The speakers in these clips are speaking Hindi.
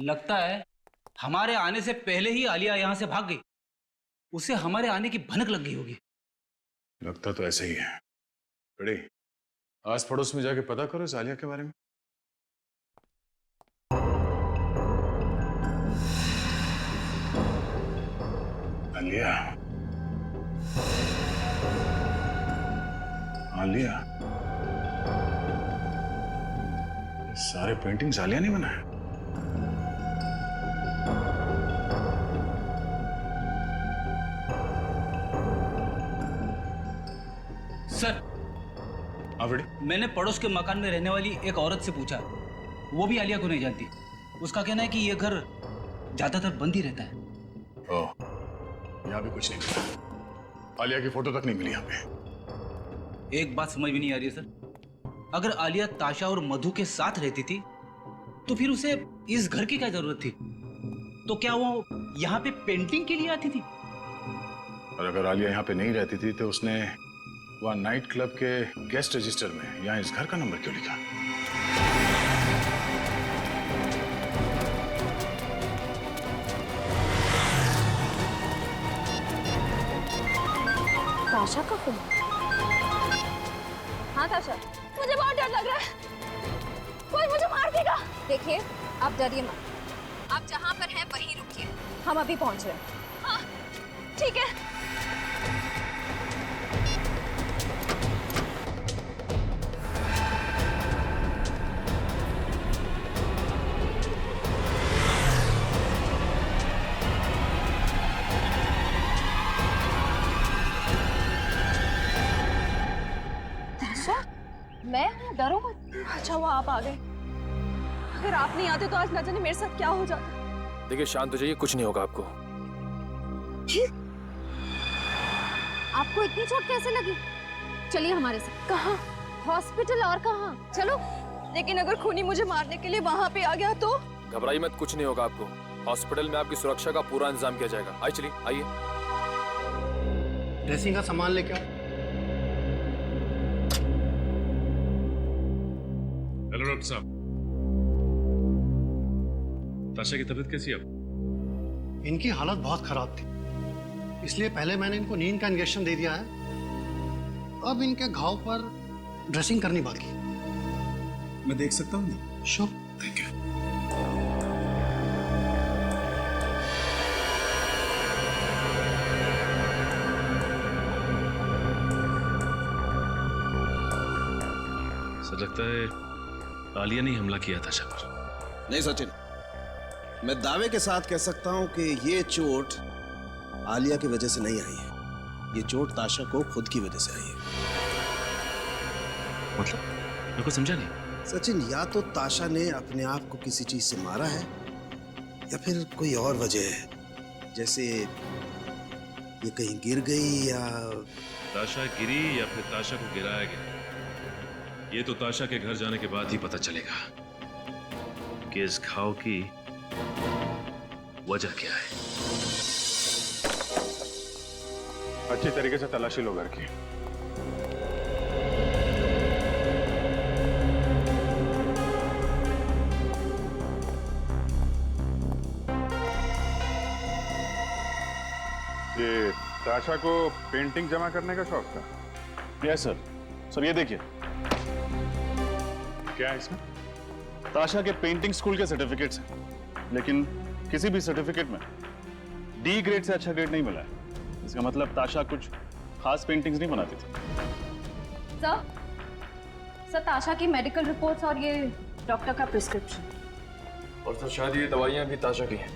लगता है हमारे आने से पहले ही आलिया यहाँ से भाग गई। उसे हमारे आने की भनक लग गई होगी। लगता तो ऐसे ही है। बड़ी आस पड़ोस में जाके पता करो इस आलिया के बारे में। आलिया, आलिया, ये सारे पेंटिंग्स आलिया ने बनाए। सर, मैंने पड़ोस के मकान में रहने वाली एक औरत से पूछा, वो भी आलिया को नहीं जानती। उसका कहना है कि ये घर ज्यादातर बंद ही रहता है। ओह, यहाँ भी कुछ नहीं मिला। आलिया की फोटो तक नहीं मिली यहाँ पे। एक बात समझ में नहीं आ रही है सर, अगर आलिया ताशा और मधु के साथ रहती थी तो फिर उसे इस घर की क्या जरूरत थी? तो क्या वो यहाँ पे पेंटिंग के लिए आती थी? और अगर आलिया यहाँ पे नहीं रहती थी तो उसने वहाँ नाइट क्लब के गेस्ट रजिस्टर में यहाँ इस घर का नंबर क्यों लिखा? ताशा का फोन। हाँ ताशा, मुझे बहुत डर लग रहा है, कोई मुझे मार देगा। देखिए, आप डरिए मत, आप जहाँ पर हैं वहीं रुकिए, हम अभी पहुँच रहे हैं। हाँ, ठीक है। मैं हूँ, डरो मत। अच्छा हुआ आप आ गए, अगर आप नहीं आते तो आज न जाने मेरे साथ क्या हो जाता। देखिए शांत हो जाइए, कुछ नहीं होगा आपको। आपको इतनी चोट कैसे लगी? चलिए हमारे साथ। कहाँ? हॉस्पिटल। और कहाँ? चलो। लेकिन अगर खूनी मुझे मारने के लिए वहाँ पे आ गया तो? घबराइए मत, कुछ नहीं होगा आपको। हॉस्पिटल में आपकी सुरक्षा का पूरा इंतजाम किया जाएगा। आइए, चलिए आइए। ड्रेसिंग का सामान लेके आओ। हेलो डॉक्टर साहब, ताशा की तबीयत कैसी है अब? इनकी हालत बहुत खराब थी, इसलिए पहले मैंने इनको नींद का इंजेक्शन दे दिया है। अब इनके घाव पर ड्रेसिंग करनी बाकी। मैं देख सकता हूँ? श्योर। Thank you. सर लगता है आलिया ने हमला किया था ताशा पर। नहीं सचिन, मैं दावे के साथ कह सकता हूं कि ये चोट आलिया की वजह से नहीं आई है, ये चोट ताशा को खुद की वजह से आई है। मतलब मेरे को समझा नहीं। सचिन, या तो ताशा ने अपने आप को किसी चीज से मारा है या फिर कोई और वजह है, जैसे ये कहीं गिर गई या ताशा गिरी या फिर ताशा को गिराया गया, ये तो ताशा के घर जाने के बाद ही पता चलेगा कि इस घाव की वजह क्या है। अच्छी तरीके से तलाशी लो घर की। ये ताशा को पेंटिंग जमा करने का शौक था? Yes sir. सर ये देखिए, क्या है इसमें? ताशा के पेंटिंग स्कूल के सर्टिफिकेट्स हैं, लेकिन किसी भी सर्टिफिकेट में डी ग्रेड से अच्छा ग्रेड नहीं मिला है। इसका मतलब ताशा कुछ खास पेंटिंग्स नहीं बनाती थी। सर, ताशा की मेडिकल रिपोर्ट्स और ये डॉक्टर का प्रिस्क्रिप्शन। और सर शायद ये दवाइयाँ भी ताशा की हैं।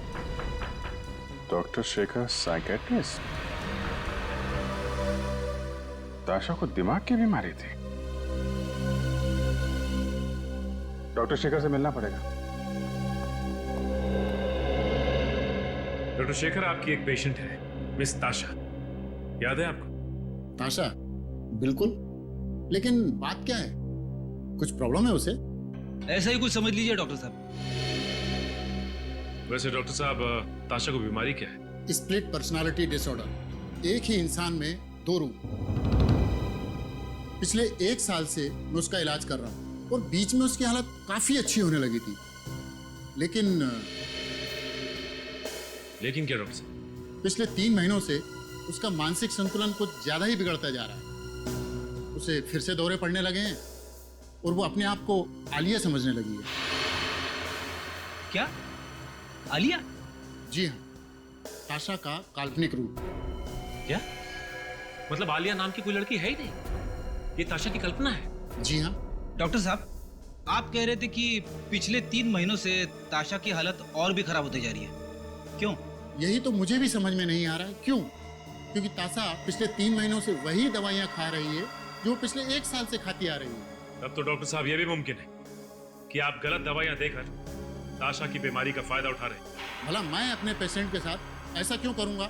Doctor Shekhar psychiatrist? ताशा को दिमाग की बीमारी थी। डॉक्टर शेखर से मिलना पड़ेगा। डॉक्टर शेखर, आपकी एक पेशेंट है, मिस ताशा, याद है आपको? ताशा? बिल्कुल, लेकिन बात क्या है? कुछ प्रॉब्लम है उसे? ऐसा ही कुछ समझ लीजिए डॉक्टर साहब। वैसे डॉक्टर साहब, ताशा को बीमारी क्या है? Split personality disorder. एक ही इंसान में दो रूप। पिछले 1 साल से मैं उसका इलाज कर रहा हूँ और बीच में उसकी हालत काफी अच्छी होने लगी थी, लेकिन लेकिन क्या डॉक्टर साहब? पिछले 3 महीनों से उसका मानसिक संतुलन कुछ ज्यादा ही बिगड़ता जा रहा है। उसे फिर से दौरे पड़ने लगे हैं और वो अपने आप को आलिया समझने लगी है। क्या? आलिया? जी हाँ, ताशा का काल्पनिक रूप। क्या मतलब आलिया नाम की कोई लड़की है ही नहीं? ये ताशा की कल्पना है? जी हाँ। डॉक्टर साहब, आप कह रहे थे कि पिछले 3 महीनों से ताशा की हालत और भी खराब होती जा रही है। क्यों? यही तो मुझे भी समझ में नहीं आ रहा है, क्यों? क्योंकि ताशा पिछले 3 महीनों से वही दवाइयाँ खा रही है जो पिछले 1 साल से खाती आ रही है। तब तो डॉक्टर साहब ये भी मुमकिन है कि आप गलत दवाइयां देकर ताशा की बीमारी का फायदा उठा रहे हैं। भला मैं अपने पेशेंट के साथ ऐसा क्यों करूंगा?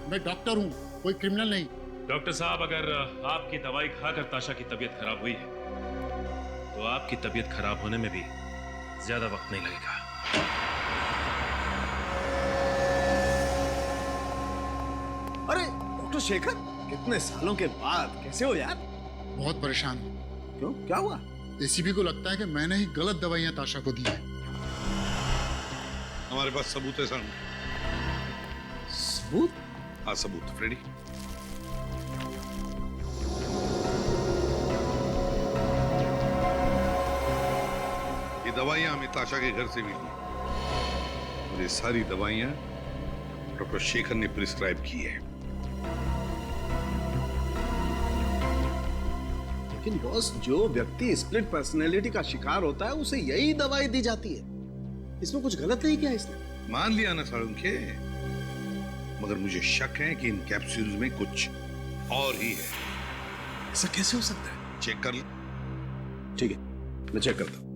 मैं डॉक्टर हूँ, कोई क्रिमिनल नहीं। डॉक्टर साहब, अगर आपकी दवाई खाकर ताशा की तबीयत खराब हुई है तो आपकी तबीयत खराब होने में भी ज्यादा वक्त नहीं लगेगा। अरे डॉक्टर शेखर, कितने सालों के बाद कैसे हो यार? बहुत परेशान हूँ। क्यों, क्या हुआ? एसीपी को लगता है कि मैंने ही गलत दवाइयाँ ताशा को दी है। हमारे पास सबूत है सर। सबूत? हाँ सबूत, फ्रेडी। ये दवाइयां हमें ताशा के घर से मिली और ये सारी दवाइयां डॉक्टर शेखर ने प्रिस्क्राइब की है। लेकिन बॉस, जो व्यक्ति स्प्लिट पर्सनैलिटी का शिकार होता है उसे यही दवाई दी जाती है। इसमें कुछ गलत नहीं किया इसने। मान लिया ना सालुंखे, मगर मुझे शक है कि इन कैप्सूल्स में कुछ और ही है। ऐसा कैसे हो सकता है? चेक कर ले। ठीक है, मैं चेक करता हूं।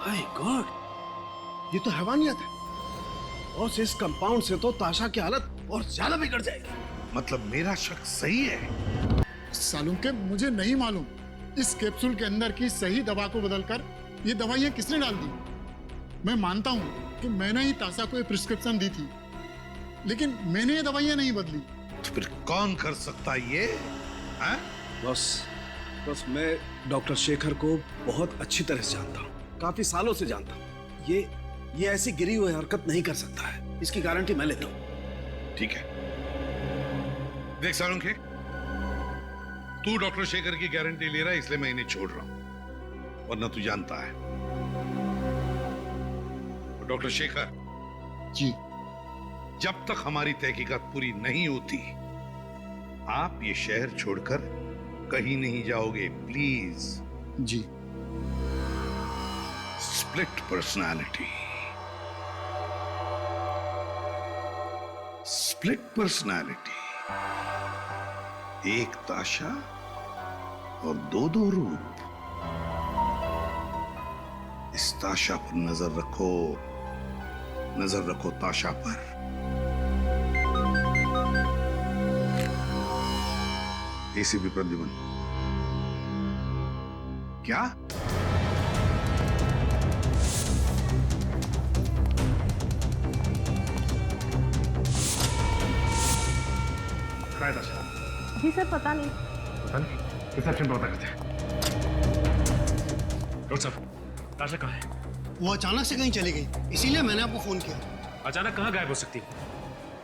माय गॉड, ये तो हैवानियत है। और इस कंपाउंड से तो ताशा की हालत और ज्यादा बिगड़ जाएगी। मतलब मेरा शक सही है? सालूं के मुझे नहीं मालूम इस कैप्सूल के अंदर की सही दवा को बदलकर ये दवाइयाँ किसने डाल दी। मैं मानता हूँ कि मैंने ही ताशा को ये प्रिस्क्रिप्शन दी थी, लेकिन मैंने ये दवाइयाँ नहीं बदली। तो फिर कौन कर सकता है ये? हाँ? बस मैं डॉक्टर शेखर को बहुत अच्छी तरह से जानता हूँ, काफी सालों से जानता हूँ। ये ऐसी गिरी हुई हरकत नहीं कर सकता है, इसकी गारंटी मैं लेता हूँ। ठीक है, देख सालुंखे, तू डॉक्टर शेखर की गारंटी ले रहा है इसलिए मैं इन्हें छोड़ रहा हूं, वरना तू जानता है डॉक्टर शेखर जी, जब तक हमारी तहकीकात पूरी नहीं होती आप ये शहर छोड़कर कहीं नहीं जाओगे, प्लीज। जी। स्प्लिट पर्सनालिटी, स्प्लिट पर्सनालिटी, एक ताशा और दो रूप। इस ताशा पर नजर रखो ताशा पर। एसीपी प्रद्युमन, क्या? जी सर, पता नहीं। रिसेप्शन पर पता करते हैं। डॉक्टर साहब, ताशा कहाँ है? वो अचानक से कहीं चली गई, इसीलिए मैंने आपको फोन किया। अचानक कहाँ गायब हो सकती है?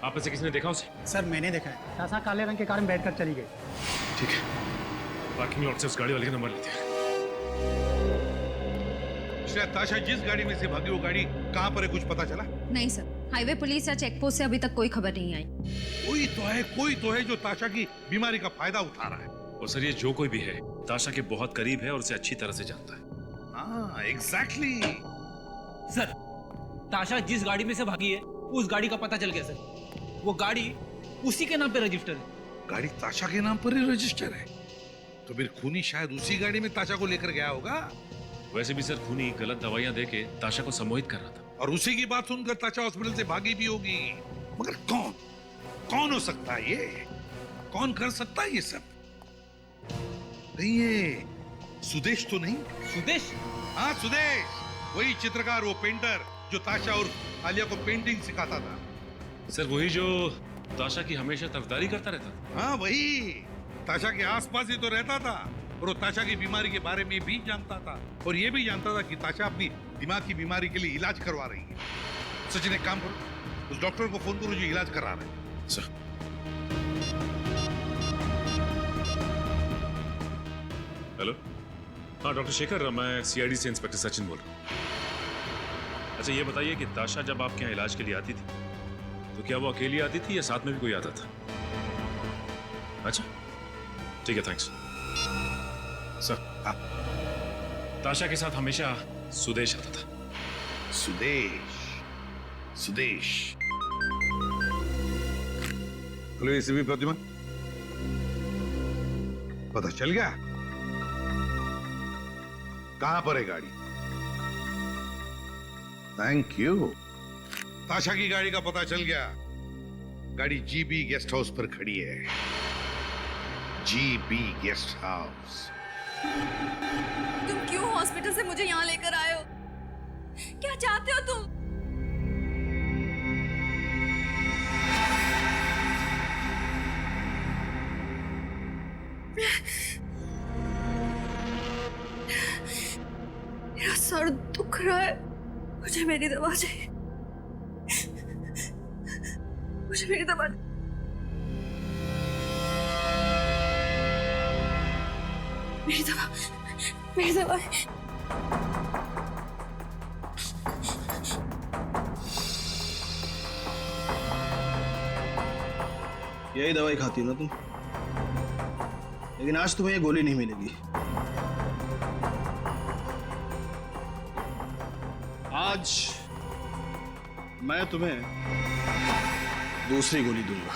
आप में से किसी ने देखा उसे? सर मैंने देखा है, ताशा काले रंग के कार में बैठकर चली गई। ठीक है, पार्किंग लॉट से उस गाड़ी वाले का नंबर लेते हैं। शायद ताशा जिस गाड़ी में से भागी वो गाड़ी कहाँ पर है, कुछ पता चला? नहीं सर, हाईवे पुलिस या चेकपोस्ट से अभी तक कोई खबर नहीं आई। कोई तो है जो ताशा की बीमारी का फायदा उठा रहा है। और सर ये जो कोई भी है ताशा के बहुत करीब है और उसे अच्छी तरह से जानता है। हाँ एग्जैक्टली। सर ताशा जिस गाड़ी में से भागी है उस गाड़ी का पता चल गया सर। वो गाड़ी उसी के नाम पे रजिस्टर है। गाड़ी ताशा के नाम पर ही रजिस्टर है, तो फिर खूनी शायद उसी गाड़ी में ताशा को लेकर गया होगा। वैसे भी सर खूनी गलत दवाइयां देके ताशा को सम्मोहित कर रहा था और उसी की बात सुनकर ताशा हॉस्पिटल से भागी भी होगी। मगर कौन कौन हो सकता है ये? कौन कर सकता है ये सब? नहीं ये सुदेश तो नहीं? सुदेश? हाँ सुदेश, वही चित्रकार, वो पेंटर जो ताशा और आलिया को पेंटिंग सिखाता था। सर वही जो ताशा की हमेशा तरफदारी करता रहता था। हाँ वही, ताशा के आसपास ही तो रहता था और वो ताशा की बीमारी के बारे में भी जानता था और ये भी जानता था कि ताशा अपनी दिमाग की बीमारी के लिए इलाज करवा रही है। सचिन एक काम करो, उस डॉक्टर को फोन करो जो इलाज करा रहे हैं। सर हेलो, हाँ डॉक्टर शेखर, मैं सीआईडी से इंस्पेक्टर सचिन बोल रहा हूँ। अच्छा ये बताइए कि ताशा जब आपके यहाँ इलाज के लिए आती थी तो क्या वो अकेली आती थी या साथ में भी कोई आता था? अच्छा ठीक है, थैंक्स सर। हाँ ताशा के साथ हमेशा सुदेश आता था। सुदेश, सुदेश। हेलो एसीपी प्रतिमा, पता चल गया कहां पर है गाड़ी? Thank you. ताशा की गाड़ी का पता चल गया। गाड़ी जीबी गेस्ट हाउस पर खड़ी है। GB guest house. तुम क्यों हॉस्पिटल से मुझे यहाँ लेकर आए हो? क्या चाहते हो तुम? मेरा सर दुख रहा है, मुझे मेरी दवा चाहिए। मुझे मेरी दवा। मेरी दवा, मेरी दवा। यही दवाई खाती हो ना तुम? लेकिन आज तुम्हें ये गोली नहीं मिलेगी। आज मैं तुम्हें दूसरी गोली दूंगा।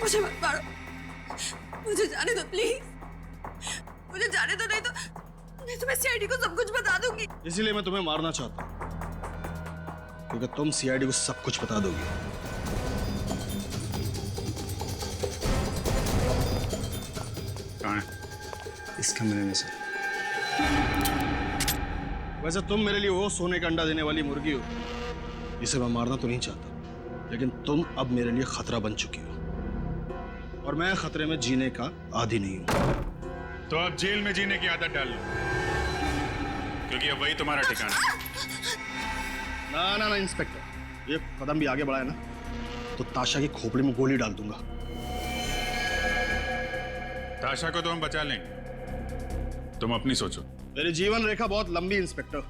मुझे मत मारो, मुझे जाने दो प्लीज। मुझे जाने दो, नहीं तो मैं तुम्हें सीआईडी को सब कुछ बता दूंगी। इसीलिए मैं तुम्हें मारना चाहता हूं, क्योंकि तुम सीआईडी को सब कुछ बता दोगी। कहाँ है? इस कमरे में से। वैसे तुम मेरे लिए वो सोने का अंडा देने वाली मुर्गी हो जिसे मैं मारना तो नहीं चाहता, लेकिन तुम अब मेरे लिए खतरा बन चुकी हो और मैं खतरे में जीने का आदी नहीं हूं। तो अब जेल में जीने की आदत डाल लो, क्योंकि अब वही तुम्हारा ठिकाना है। ना ना ना इंस्पेक्टर, एक कदम भी आगे बढ़ाया ना तो ताशा की खोपड़ी में गोली डाल दूंगा। ताशा को तो हम बचा लेंगे, तुम अपनी सोचो। मेरी जीवन रेखा बहुत लंबी इंस्पेक्टर,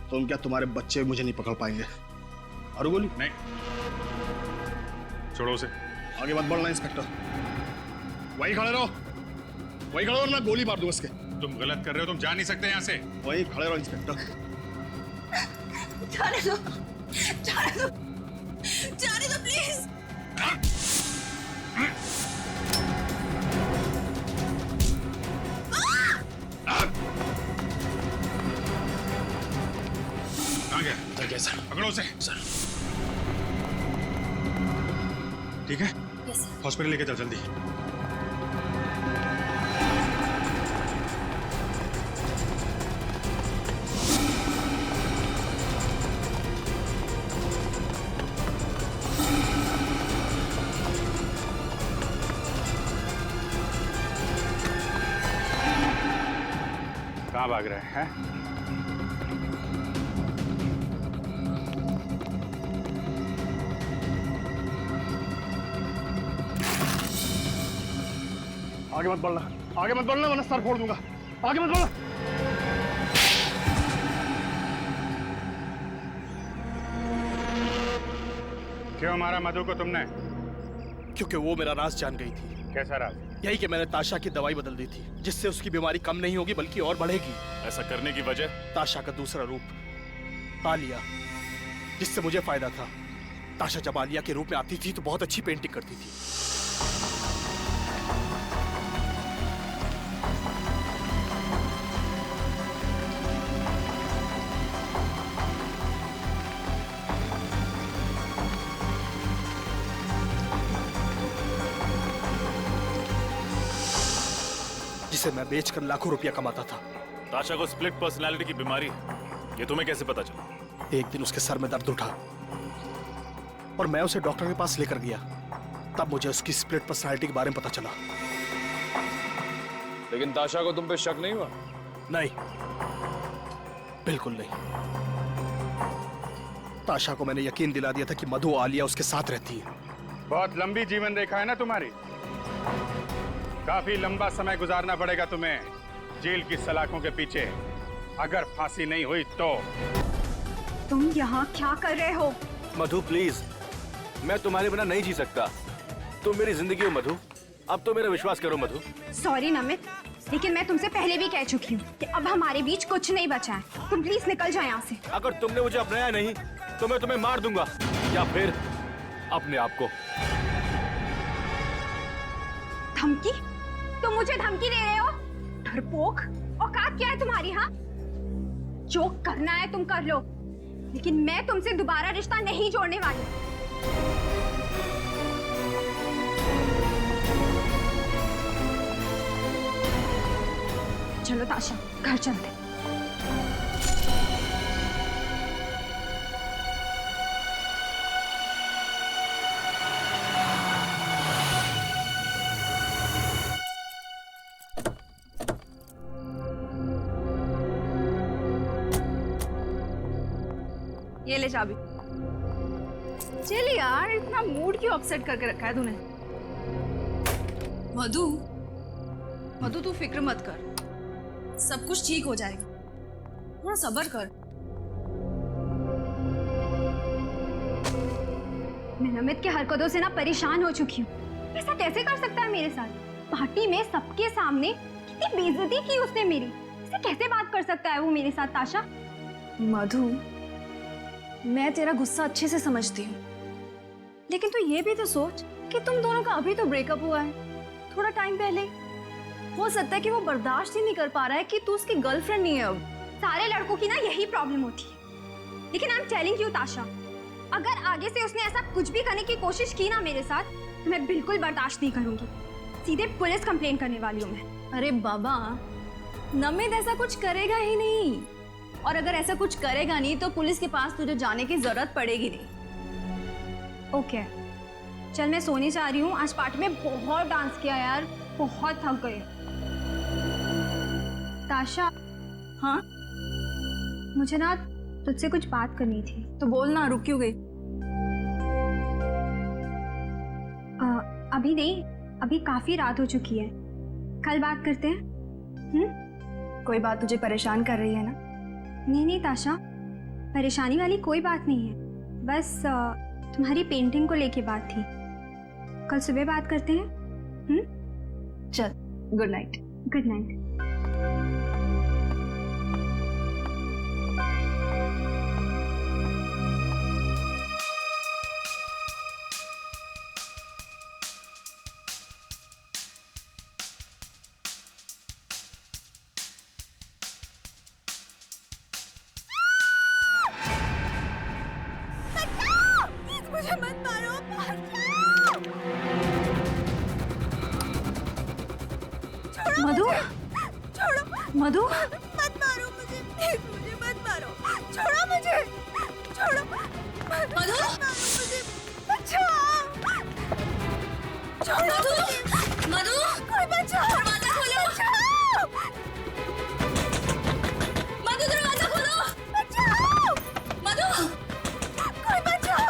तुम क्या तुम्हारे बच्चे मुझे नहीं पकड़ पाएंगे। और गोली नहीं, छोड़ो उसे। आगे मत बढ़ना इंस्पेक्टर, वहीं खड़े रहो, वहीं खड़े रहो ना गोली मार दूंगा इसके। तुम गलत कर रहे हो, तुम जा नहीं सकते यहाँ से। वहीं खड़े रहो इंस्पेक्टर। जाने दो, जाने दो, जाने दो प्लीज। कहाँ गया? उधर गया सर। पकड़ो उसे। सर ठीक है, यस हॉस्पिटल लेके चल जल्दी। कहाँ भाग रहे हैं? आगे मत बढ़ना, आगे मत बढ़ना वरना सर फोड़ दूंगा। आगे मत बढ़ना। क्यों मारा मधु को तुमने? क्योंकि वो मेरा राज जान गई थी। कैसा राज? यही कि मैंने ताशा की दवाई बदल दी थी, जिससे उसकी बीमारी कम नहीं होगी बल्कि और बढ़ेगी। ऐसा करने की वजह? ताशा का दूसरा रूप आलिया, जिससे मुझे फायदा था। ताशा जब आलिया के रूप में आती थी तो बहुत अच्छी पेंटिंग करती थी। जिसे मैं बेचकर लाखों रुपया कमाता था। ताशा को स्प्लिट पर्सनालिटी की बीमारी है, ये तुम्हें कैसे पता चला? एक दिन उसके सर में दर्द उठा और मैं उसे डॉक्टर के पास लेकर गया। तब मुझे उसकी स्प्लिट पर्सनालिटी के बारे में पता चला। लेकिन ताशा को तुम पे शक नहीं हुआ? नहीं, बिल्कुल नहीं। ताशा को मैंने यकीन दिला दिया था कि मधु आलिया उसके साथ रहती है। बहुत लंबी जीवन रेखा है ना तुम्हारी। काफी लंबा समय गुजारना पड़ेगा तुम्हें जेल की सलाखों के पीछे। अगर फांसी नहीं हुई तो। तुम यहाँ क्या कर रहे हो? मधु प्लीज, मैं तुम्हारे बिना नहीं जी सकता। तुम मेरी जिंदगी हो मधु, अब तो मेरा विश्वास करो मधु। सॉरी नमित, लेकिन मैं तुमसे पहले भी कह चुकी हूँ कि अब हमारे बीच कुछ नहीं बचा है। तुम प्लीज निकल जाओ यहाँ से। अगर तुमने मुझे अपनाया नहीं तो मैं तुम्हें मार दूंगा, या फिर अपने आप को। धमकी? तुम मुझे धमकी दे रहे हो? डरपोक, औकात क्या है तुम्हारी? हाँ, जो करना है तुम कर लो, लेकिन मैं तुमसे दोबारा रिश्ता नहीं जोड़ने वाली। चलो ताशा, घर चलते। ये ले चाबी। चल यार, इतना मूड क्यों अपसेट करके रखा है तूने? मधु, मधु तू फिक्र मत कर, सब कुछ ठीक हो जाएगा। थोड़ा सब्र कर। मैं नमित की हरकतों से ना परेशान हो चुकी हूँ। ऐसा कैसे कर सकता है मेरे साथ? पार्टी में सबके सामने कितनी बेइज्जती की उसने मेरी। ऐसे कैसे बात कर सकता है वो मेरे साथ? ताशा, मधु, मैं तेरा गुस्सा अच्छे से समझती हूँ, लेकिन तू ये भी तो सोच कि तुम दोनों का अभी तो ब्रेकअप हुआ है, थोड़ा टाइम पहले। हो सकता है कि वो बर्दाश्त ही नहीं कर पा रहा है कि तू उसकी गर्लफ्रेंड नहीं है अब। सारे लड़कों की ना यही प्रॉब्लम होती है। लेकिन आई एम टेलिंग यू ताशा, अगर आगे से उसने ऐसा कुछ भी करने की कोशिश की ना मेरे साथ, तो मैं बिल्कुल बर्दाश्त नहीं करूंगी। सीधे पुलिस कंप्लेन करने वाली हूँ मैं। अरे बाबा, नमित ऐसा कुछ करेगा ही नहीं, और अगर ऐसा कुछ करेगा नहीं तो पुलिस के पास तुझे जाने की जरूरत पड़ेगी नहीं। ओके, चल मैं सोने जा रही हूँ। आज पार्टी में बहुत डांस किया यार, बहुत थक गई। ताशा, हाँ, मुझे ना तुझसे कुछ बात करनी थी। तो बोल ना, रुक क्यों गई? अभी नहीं, अभी काफी रात हो चुकी है, कल बात करते हैं। कोई बात तुझे परेशान कर रही है ना? नहीं नहीं ताशा, परेशानी वाली कोई बात नहीं है, बस तुम्हारी पेंटिंग को लेके बात थी। कल सुबह बात करते हैं। चल, good night. Good night. Madhu, Madhu, मत मारो मुझे, प्लीज मुझे मत मारो। छोड़ो मुझे, छोड़ो। मधु, मुझे बचाओ। छोड़ो मुझे। मधु, कोई बचाओ। दरवाजा खोलो। बचाओ। मधु, दरवाजा खोलो। बचाओ। मधु, कोई बचाओ।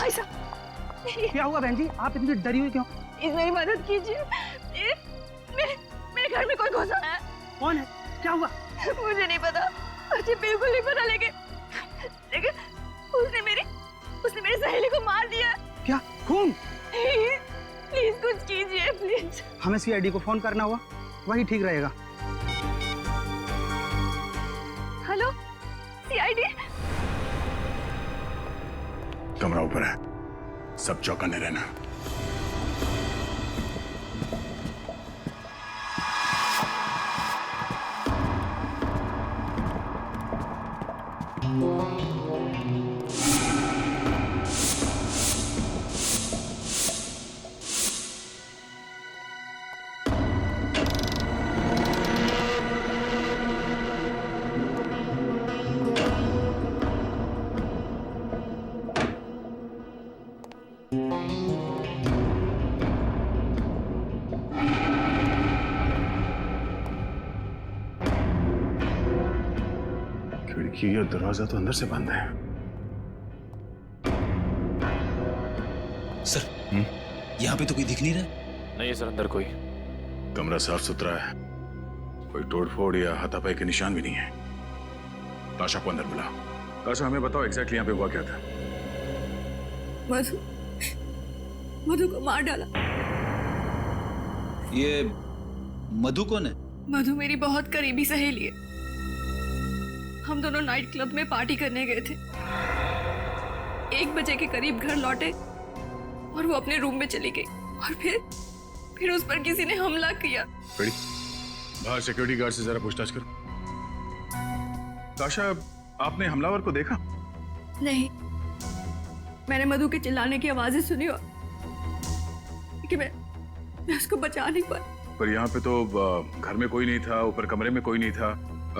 भाई साहब क्या हुआ बहन जी, आप इतनी डरी हुई क्यों? प्लीज मेरी मदद कीजिए प्लीज। मेरे घर में कोई घुसा है। कौन है, क्या हुआ? मुझे नहीं पता, मुझे बिल्कुल नहीं पता, लेकिन उसने मेरी सहेली को मार दिया। क्या, खून? प्लीज कुछ कीजिए प्लीज। हमें सीआईडी को फोन करना हुआ, वही ठीक रहेगा। Hello CID. कमरा ऊपर है, सब चौकन्ने रहना। खिड़की और दरवाजा तो अंदर से बंद है। सर, यहाँ पे तो कोई दिख नहीं रहा। नहीं सर, अंदर कोई। कमरा साफ सुथरा है, कोई तोड़फोड़ या हाथापाई के निशान भी नहीं है। ताशा को अंदर बुलाओ। ताशा, हमें बताओ एग्जैक्टली यहाँ पे हुआ क्या था? मधु को मार डाला। ये मधु कौन है? मधु मेरी बहुत करीबी सहेली है। हम दोनों नाइट क्लब में पार्टी करने गए थे। 1 बजे के करीब घर लौटे और वो अपने रूम में चली गई और फिर उस पर किसी ने हमला किया। बाहर सिक्योरिटी गार्ड से जरा पूछताछ करो। ताशा, आपने हमलावर को देखा? नहीं, मैंने मधु के चिल्लाने की आवाजें सुनी और कि मैं उसको बचा नहीं पाई। पर यहाँ पे तो घर में कोई नहीं था, ऊपर कमरे में कोई नहीं था,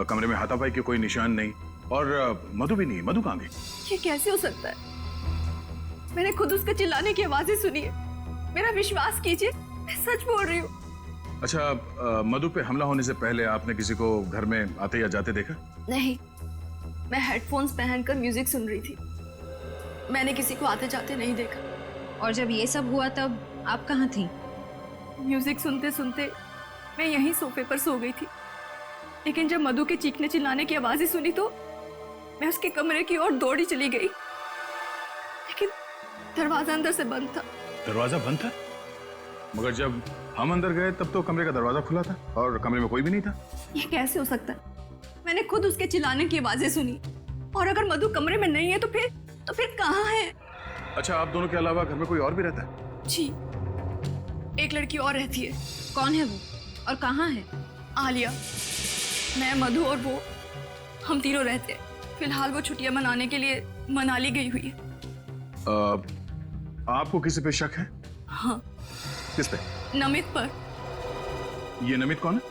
कमरे में हाथापाई के कोई निशान नहीं, और मधु भी नहीं। मधु कहाँ गई? ये कैसे हो सकता है? मैंने खुद उसके चिल्लाने की आवाजें सुनी है। मेरा विश्वास कीजिए, मैं सच बोल रही हूँ। अच्छा, मधु पे हमला होने से पहले आपने किसी को घर में आते या जाते देखा? नहीं, मैं हेडफोन्स पहनकर म्यूजिक सुन रही थी। मैंने किसी को आते जाते नहीं देखा। और जब ये सब हुआ तब आप कहाँ थी? म्यूजिक सुनते सुनते मैं यहीं सोफे पर सो गई थी, लेकिन जब मधु के चीखने चिल्लाने की आवाजें सुनी तो मैं उसके कमरे की ओर दौड़ी चली गई, लेकिन दरवाजा अंदर से बंद था। दरवाजा बंद था? मगर जब हम अंदर गए तब तो कमरे का दरवाजा खुला था और कमरे में कोई भी नहीं था। ये कैसे हो सकता है? मैंने खुद उसके चिल्लाने की आवाजें सुनी, और अगर मधु कमरे में नहीं है तो फिर कहाँ है? अच्छा, आप दोनों के अलावा घर में कोई और भी रहता है? जी, एक लड़की और रहती है। कौन है वो और कहाँ है? आलिया। मैं, मधु और वो, हम तीनों रहते हैं। फिलहाल वो छुट्टियां मनाने के लिए मनाली गई हुई है। आपको किसी पे शक है? हाँ। किस पे? नमित पर। ये नमित कौन है?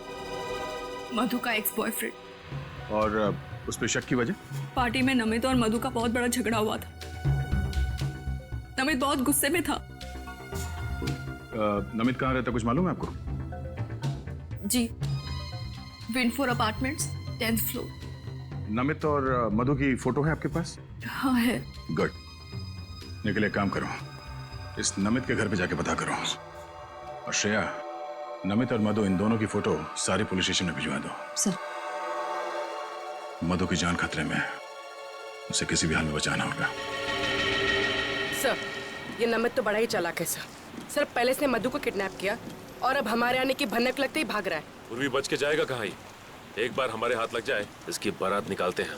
मधु का एक्स बॉयफ्रेंड। और उस पे शक की वजह? पार्टी में नमित और मधु का बहुत बड़ा झगड़ा हुआ था। नमित बहुत गुस्से में था। नमित कहाँ रहता, कुछ मालूम है आपको? जी, विंडफोर अपार्टमेंट्स, 10th फ्लोर। नमित और मधु की फोटो है आपके पास? हाँ है। गुड। निकल, एक काम करो, इस नमित के घर पे जाके पता करो, और श्रेया, नमित और मधु इन दोनों की फोटो सारे पुलिस स्टेशन में भिजवा दो। सर। मधु की जान खतरे में, उसे किसी भी हाल में बचाना होगा। सर, ये नमित तो बड़ा ही चालाक है सर। सर, पहले इसने मधु को किडनैप किया और अब हमारे आने की भनक लगते ही भाग रहा है। पूर्वी बच के जाएगा कहाँ? एक बार हमारे हाथ लग जाए, इसकी बारात निकालते हैं।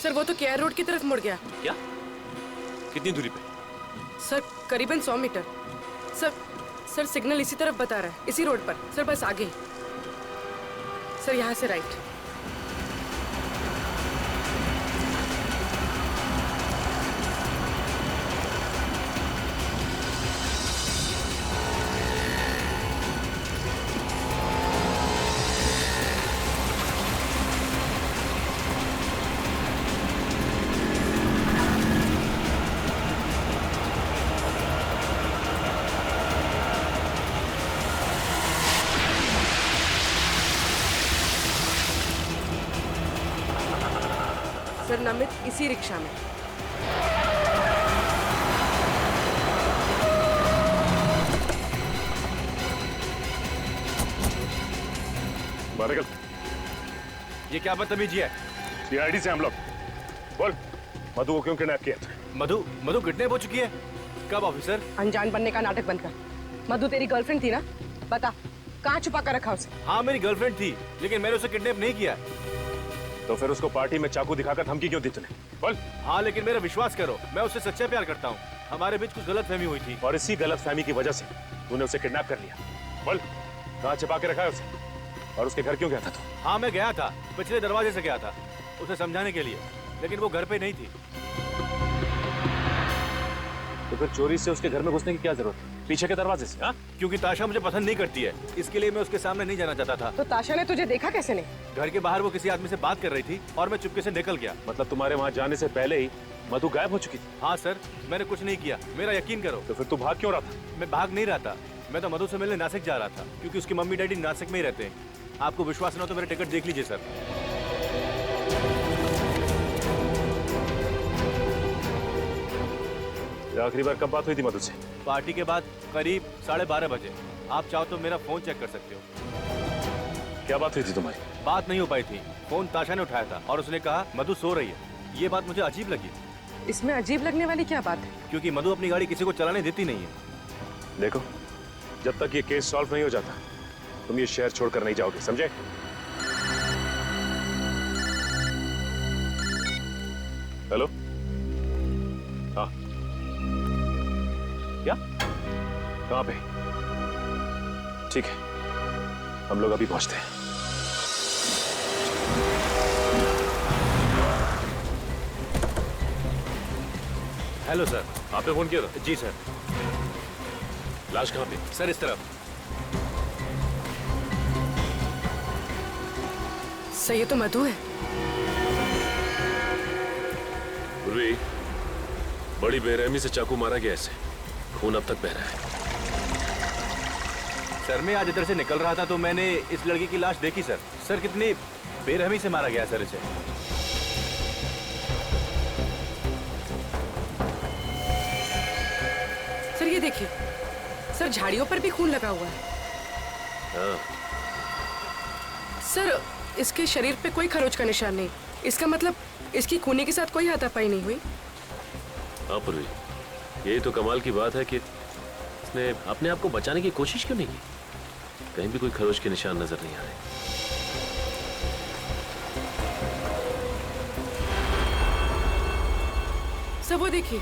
सर, वो तो केआर रोड की तरफ मुड़ गया। क्या? कितनी दूरी पे? सर, करीबन 100 मीटर। सर सिग्नल इसी तरफ बता रहा है, इसी रोड पर। सर, बस आगे। सर, यहाँ से राइट। सर, नमित इसी रिक्शा में। बाहर निकल। ये क्या बदतमीजी है? सीआईडी से हम लोग। बोल, मधु को क्यों किडनैप किया था? मधु मधु किडनैप हो चुकी है? कब ऑफिसर? अनजान बनने का नाटक बंद कर। मधु तेरी गर्लफ्रेंड थी ना? बता, कहाँ छुपा कर रखा उसे? हाँ मेरी गर्लफ्रेंड थी, लेकिन मैंने उसे किडनैप नहीं किया। तो फिर उसको पार्टी में चाकू दिखाकर धमकी क्यों दी तूने? बोल। हाँ लेकिन मेरा विश्वास करो, मैं उससे सच्चा प्यार करता हूँ। हमारे बीच कुछ गलतफहमी हुई थी। और इसी गलतफहमी की वजह से तूने उसे किडनैप कर लिया। बोल, कहाँ छिपा के रखा है उसे? और उसके घर क्यों गया था तू? हाँ मैं गया था, पिछले दरवाजे से गया था उसे समझाने के लिए, लेकिन वो घर पे नहीं थी। तो फिर चोरी से उसके घर में घुसने की क्या जरूरत है? पीछे के दरवाजे से? हाँ, क्योंकि ताशा मुझे पसंद नहीं करती है, इसके लिए मैं उसके सामने नहीं जाना चाहता था। तो ताशा ने तुझे देखा कैसे नहीं? घर के बाहर वो किसी आदमी से बात कर रही थी और मैं चुपके से निकल गया। मतलब तुम्हारे वहाँ जाने से पहले ही मधु गायब हो चुकी थी? हाँ सर, मैंने कुछ नहीं किया, मेरा यकीन करो। तो फिर तू भाग क्यों रहा था? मैं भाग नहीं रहा था, मैं तो मधु से मिलने नासिक जा रहा था, क्योंकि उसकी मम्मी डैडी नासिक में ही रहते हैं। आपको विश्वास न हो तो मेरे टिकट देख लीजिए सर। आखिरी बार कब बात हुई थी मधु से? पार्टी के बाद करीब 12:30 बजे। आप चाहो तो मेरा फोन चेक कर सकते हो। क्या बात हुई थी तुम्हारी? बात नहीं हो पाई थी, फोन ताशा ने उठाया था और उसने कहा मधु सो रही है। ये बात मुझे अजीब लगी। इसमें अजीब लगने वाली क्या बात है? क्योंकि मधु अपनी गाड़ी किसी को चलाने देती नहीं है। देखो, जब तक ये केस सॉल्व नहीं हो जाता तुम ये शहर छोड़कर नहीं जाओगे, समझे? हेलो? हाँ, क्या? कहाँ पे? ठीक है, हम लोग अभी पहुंचते हैं। Hello sir. आपने फोन किया था? जी सर। लाश कहाँ पे? सर इस तरफ। सर ये तो मधु है। पूर्वी, बड़ी बेरहमी से चाकू मारा गया इसे, खून अब तक बह रहा है। सर मैं आज इधर से निकल रहा था तो मैंने इस लड़की की लाश देखी सर। सर कितनी बेरहमी से मारा गया सर इसे। सर ये देखिए, सर झाड़ियों पर भी खून लगा हुआ है। हाँ। सर इसके शरीर पे कोई खरोच का निशान नहीं, इसका मतलब इसकी खूनी के साथ कोई हाथापाई नहीं हुई। हाँ पूर्वी, यही तो कमाल की बात है कि इसने अपने आप को बचाने की कोशिश क्यों नहीं की? कहीं भी कोई खरोच के निशान नजर नहीं आ रहे। सर वो देखिए,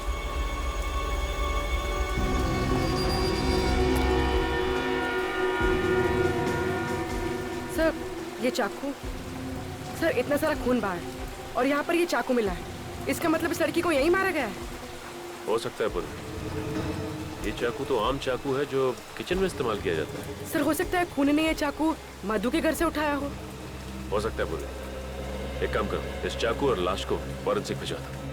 सर ये चाकू, सर इतना सारा खून बहा है और यहाँ पर ये चाकू मिला है, इसका मतलब इस लड़की को यहीं मारा गया है। हो सकता है पूर्वी, ये चाकू तो आम चाकू है जो किचन में इस्तेमाल किया जाता है। सर हो सकता है खून ने ये चाकू मधु के घर से उठाया हो सकता है पूर्वी। एक काम करो, इस चाकू और लाश को फॉरेंसिक भिजवा दो।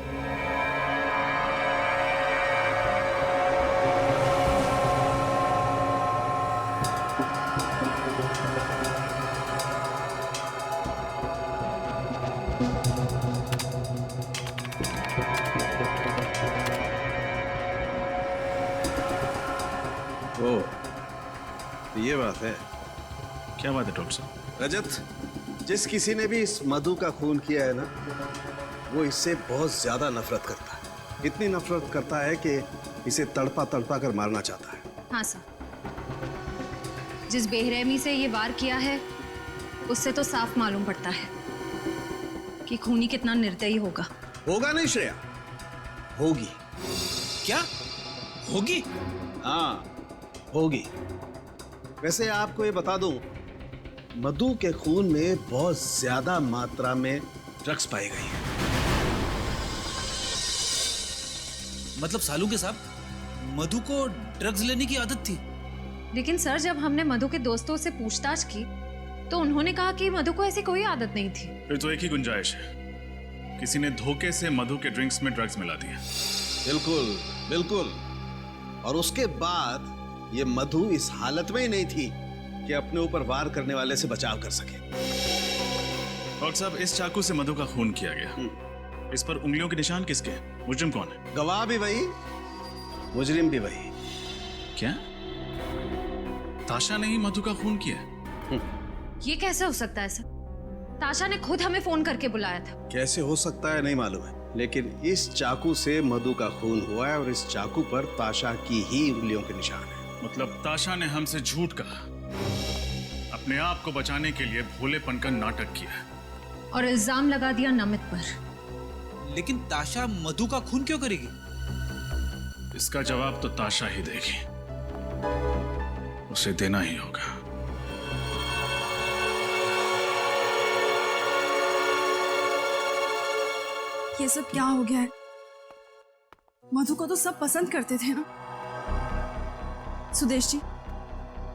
ये बात है। क्या बात है डॉक्टर साहब? रजत, जिस किसी ने भी इस मधु का खून किया है ना, वो इससे बहुत ज्यादा नफरत करता है। इतनी नफरत करता है कि इसे तड़पा तड़पा कर मारना चाहता है। हाँ सर, जिस बेरहमी से ये वार किया है उससे तो साफ मालूम पड़ता है कि खूनी कितना निर्दयी होगा। होगा नहीं श्रेया, होगी। क्या होगी? हाँ होगी। वैसे आपको ये बता दूं, मधु के खून में बहुत ज्यादा मात्रा में ड्रग्स पाई गई है। मतलब सालू के साहब मधु को ड्रग्स लेने की आदत थी? लेकिन सर जब हमने मधु के दोस्तों से पूछताछ की तो उन्होंने कहा कि मधु को ऐसी कोई आदत नहीं थी। फिर तो एक ही गुंजाइश है, किसी ने धोखे से मधु के ड्रिंक्स में ड्रग्स मिला दिया। बिल्कुल बिल्कुल। और उसके बाद ये मधु इस हालत में ही नहीं थी कि अपने ऊपर वार करने वाले से बचाव कर सके। डॉक्टर साहब, इस चाकू से मधु का खून किया गया। इस पर उंगलियों के निशान किसके हैं? मुजरिम कौन है? गवाह भी वही, मुजरिम भी वही। क्या ताशा ने ही मधु का खून किया? ये कैसे हो सकता है सर? ताशा ने खुद हमें फोन करके बुलाया था। कैसे हो सकता है नहीं मालूम है, लेकिन इस चाकू से मधु का खून हुआ है और इस चाकू पर ताशा की ही उंगलियों के निशान है। मतलब ताशा ने हमसे झूठ कहा, अपने आप को बचाने के लिए भोलेपन का नाटक किया और इल्जाम लगा दिया नमित पर। लेकिन ताशा मधु का खून क्यों करेगी? इसका जवाब तो ताशा ही देगी, उसे देना ही होगा। ये सब क्या हो गया है? मधु को तो सब पसंद करते थे ना। सुदेश जी,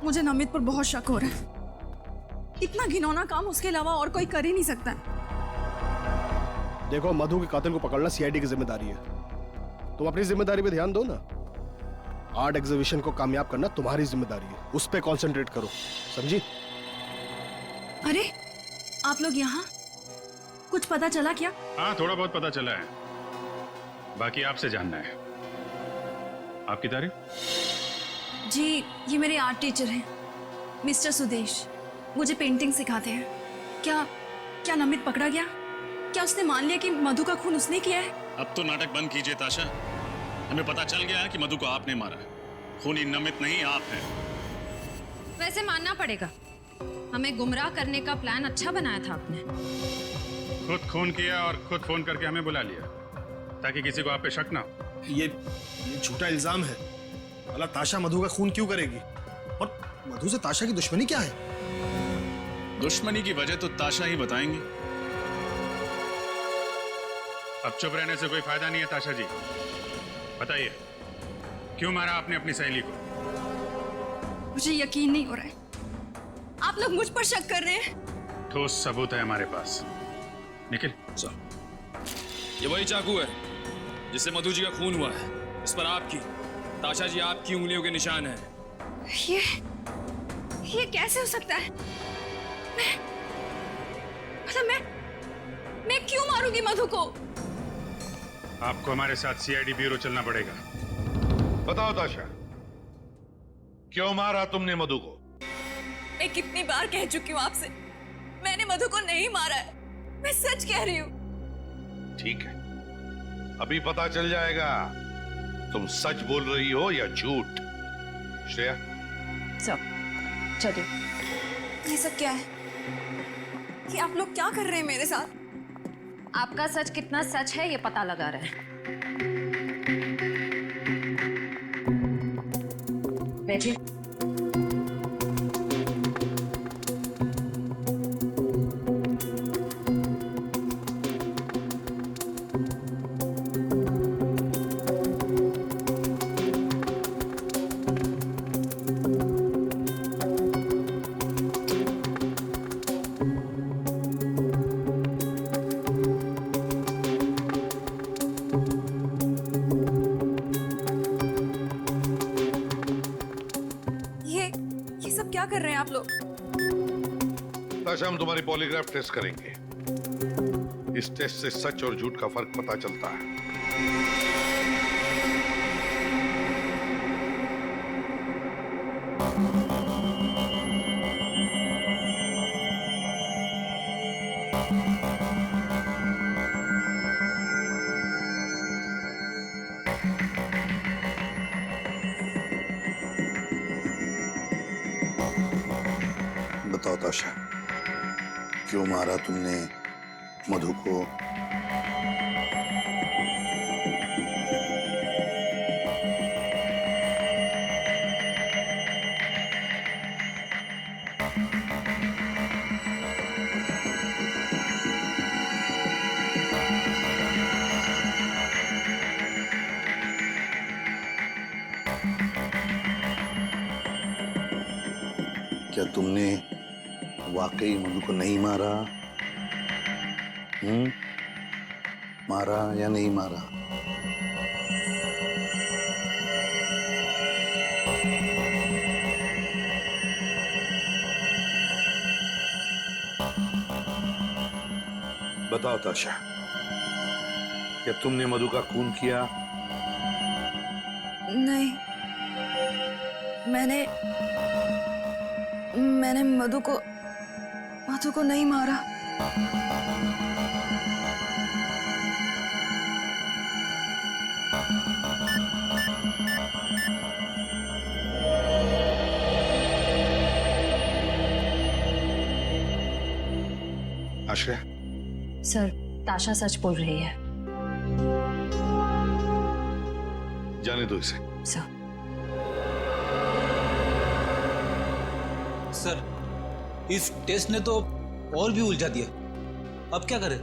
मुझे नमित पर बहुत शक हो रहा है। इतना घिनौना काम उसके अलावा और कोई कर ही नहीं सकता है। देखो, मधु के कातिल को पकड़ना सीआईडी की जिम्मेदारी है। तुम अपनी जिम्मेदारी पे ध्यान दो ना। आर्ट एग्जीबिशन को कामयाब करना तुम्हारी जिम्मेदारी है, उस पे कंसंट्रेट करो, समझी? अरे, आप लोग यहाँ? कुछ पता चला क्या? हाँ, थोड़ा बहुत पता चला है, बाकी आपसे जानना है। आपकी तारीफ? जी, ये मेरे आर्ट टीचर हैं, मिस्टर सुदेश। मुझे पेंटिंग सिखाते हैं। क्या नमित पकड़ा गया? क्या उसने मान लिया कि मधु का खून उसने किया है? अब तो नाटक बंद कीजिए ताशा। हमें पता चल गया है कि मधु को आपने मारा है। खूनी नमित नहीं, आप हैं। वैसे मानना पड़ेगा, हमें गुमराह करने का प्लान अच्छा बनाया था आपने। खुद खून किया और खुद फोन करके हमें बुला लिया ताकि किसी को आप पे शक ना हो। ये झूठा इल्जाम है। भला ताशा मधु का खून क्यों करेगी? और मधु से ताशा की दुश्मनी क्या है? दुश्मनी की वजह तो ताशा ही बताएंगी। अब चुप रहने से कोई फायदा नहीं है ताशा जी। बताइए, क्यों मारा आपने अपनी सहेली को? मुझे यकीन नहीं हो रहा है, आप लोग मुझ पर शक कर रहे हैं। ठोस सबूत है हमारे पास। निखिल, ये वही चाकू है जिससे मधु जी का खून हुआ है। इस पर आपकी, ताशा जी, आपकी उंगलियों के निशान हैं। ये कैसे हो सकता है? मैं क्यों मारूंगी मधु को? आपको हमारे साथ सीआईडी ब्यूरो चलना पड़ेगा। बताओ ताशा, क्यों मारा तुमने मधु को? मैं कितनी बार कह चुकी हूँ आपसे, मैंने मधु को नहीं मारा है। मैं सच कह रही हूँ। ठीक है, अभी पता चल जाएगा तुम सच बोल रही हो या झूठ। श्रेया, चलिए। ये सब क्या है? कि आप लोग क्या कर रहे हैं मेरे साथ? आपका सच कितना सच है ये पता लगा रहे हैं। बैठिए। क्या कर रहे हैं आप लोग? ताशा, हम तुम्हारी पॉलीग्राफ टेस्ट करेंगे। इस टेस्ट से सच और झूठ का फर्क पता चलता है। बताओ ताशा, क्यों मारा तुमने मधु को? क्या तुमने वाकई मधु को नहीं मारा? मारा या नहीं मारा? बताओ ताशा, क्या तुमने मधु का खून किया? नहीं, मैंने मधु को मधु को नहीं मारा। आश्रय, सर, ताशा सच बोल रही है। जाने दो इसे। सर। सर, इस टेस्ट ने तो और भी उलझा दिया। अब क्या करें?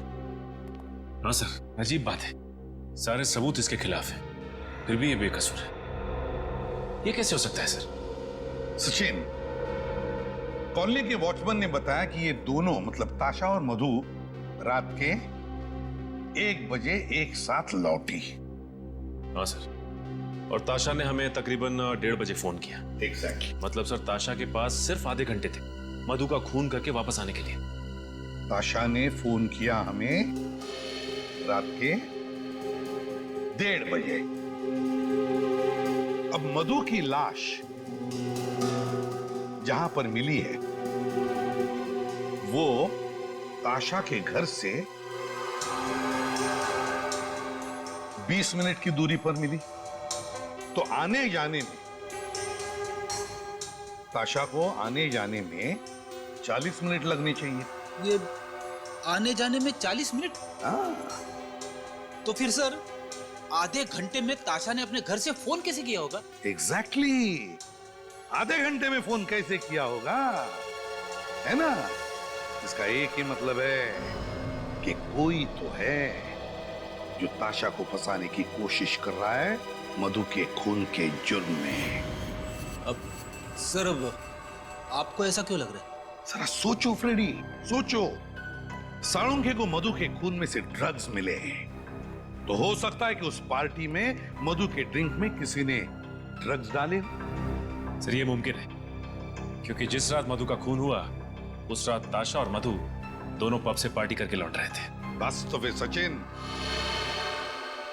हाँ सर, अजीब बात है, सारे सबूत इसके खिलाफ हैं, फिर भी ये बेकसूर है। ये कैसे हो सकता है सर? सचिन, कॉलोनी के वॉचमैन ने बताया कि ये दोनों मतलब ताशा और मधु रात के 1 बजे एक साथ लौटी। हाँ सर, और ताशा ने हमें तकरीबन 1:30 बजे फोन किया। एग्जैक्टली। मतलब सर, ताशा के पास सिर्फ आधे घंटे थे मधु का खून करके वापस आने के लिए। ताशा ने फोन किया हमें रात के 1:30 बजे। अब मधु की लाश जहां पर मिली है वो ताशा के घर से 20 मिनट की दूरी पर मिली, तो आने जाने में ताशा को आने जाने में 40 मिनट लगने चाहिए। ये आने जाने में 40 मिनट? तो फिर सर, आधे घंटे में ताशा ने अपने घर से फोन कैसे किया होगा? एग्जैक्टली, आधे घंटे में फोन कैसे किया होगा, है ना? इसका एक ही मतलब है कि कोई तो है जो ताशा को फंसाने की कोशिश कर रहा है मधु के खून के जुर्म में। अब सर, अब आपको ऐसा क्यों लग रहा है? जरा सोचो फ्रेडी, सोचो। साळुंखे को मधु के खून में से ड्रग्स मिले हैं, तो हो सकता है कि उस पार्टी में मधु के ड्रिंक में किसी ने ड्रग्स डाले। सर, ये मुमकिन है, क्योंकि जिस रात मधु का खून हुआ उस रात ताशा और मधु दोनों पब से पार्टी करके लौट रहे थे। बस तो फिर सचिन,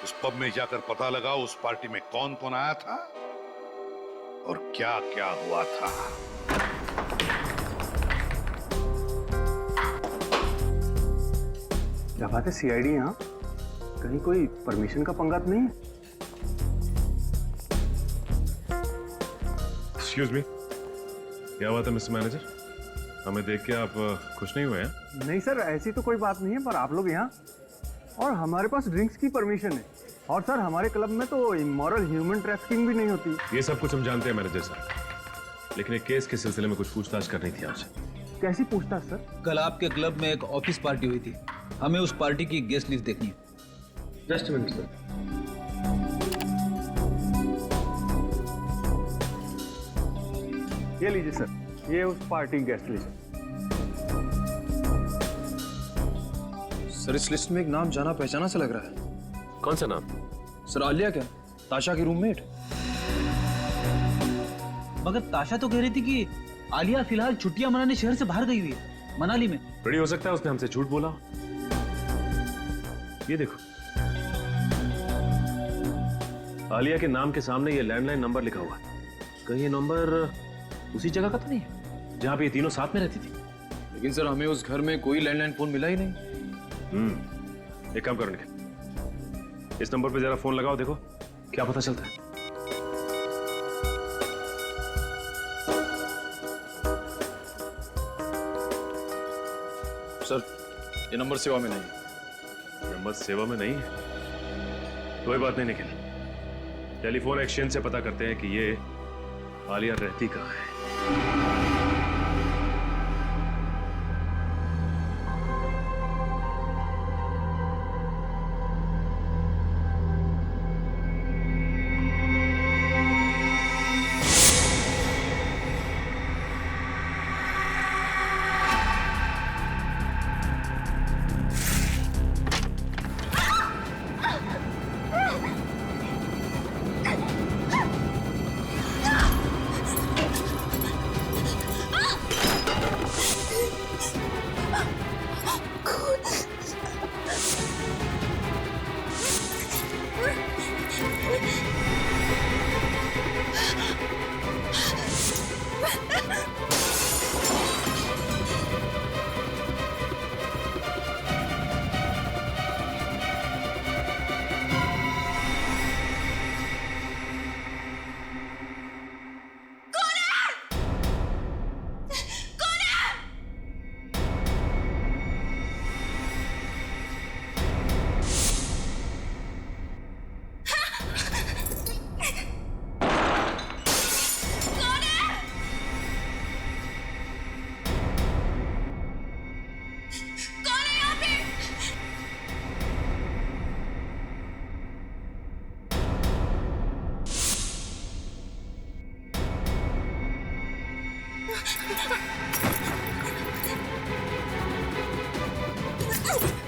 उस पब में जाकर पता लगा उस पार्टी में कौन कौन आया था और क्या क्या हुआ था। क्या बात है, सीआईडी यहाँ? कहीं कोई परमिशन का पंगा तो नहीं है? एक्सक्यूज मी, क्या बात है मिस्टर मैनेजर? हमें देख के आप खुश नहीं हुए हैं? नहीं सर, ऐसी तो कोई बात नहीं है, पर आप लोग यहाँ, और हमारे पास ड्रिंक्स की परमिशन है, और सर हमारे क्लब में तो इमोरल ह्यूमन ट्रैफिकिंग भी नहीं होती। ये सब कुछ हम जानते हैं मैनेजर साहब, लेकिन एक केस के सिलसिले में कुछ पूछताछ करनी थी आपसे। कैसी पूछताछ सर? कल आपके क्लब में एक ऑफिस पार्टी हुई थी, हमें उस पार्टी की गेस्ट लिस्ट देखनी है। Just minute sir. ये लीजिए सर, ये उस पार्टी गेस्ट लिस्ट। सर, इस लिस्ट में एक नाम जाना पहचाना सा लग रहा है। कौन सा नाम? सर, आलिया क्या, ताशा की रूममेट? मगर ताशा तो कह रही थी कि आलिया फिलहाल छुट्टियां मनाने शहर से बाहर गई हुई है, मनाली में। बड़ी हो सकता है उसने हमसे झूठ बोला। ये देखो, आलिया के नाम के सामने ये लैंडलाइन नंबर लिखा हुआ है। कहीं ये नंबर उसी जगह का तो नहीं है जहां पे ये तीनों साथ में रहती थी? लेकिन सर, हमें उस घर में कोई लैंडलाइन फोन मिला ही नहीं। एक काम करो निखिल, इस नंबर पे जरा फोन लगाओ, देखो क्या पता चलता है। सर, ये नंबर सेवा में नहीं है। नंबर सेवा में नहीं है? कोई बात नहीं निखिल, टेलीफोन एक्सचेंज से पता करते हैं कि ये आलिया रहती कहाँ है। है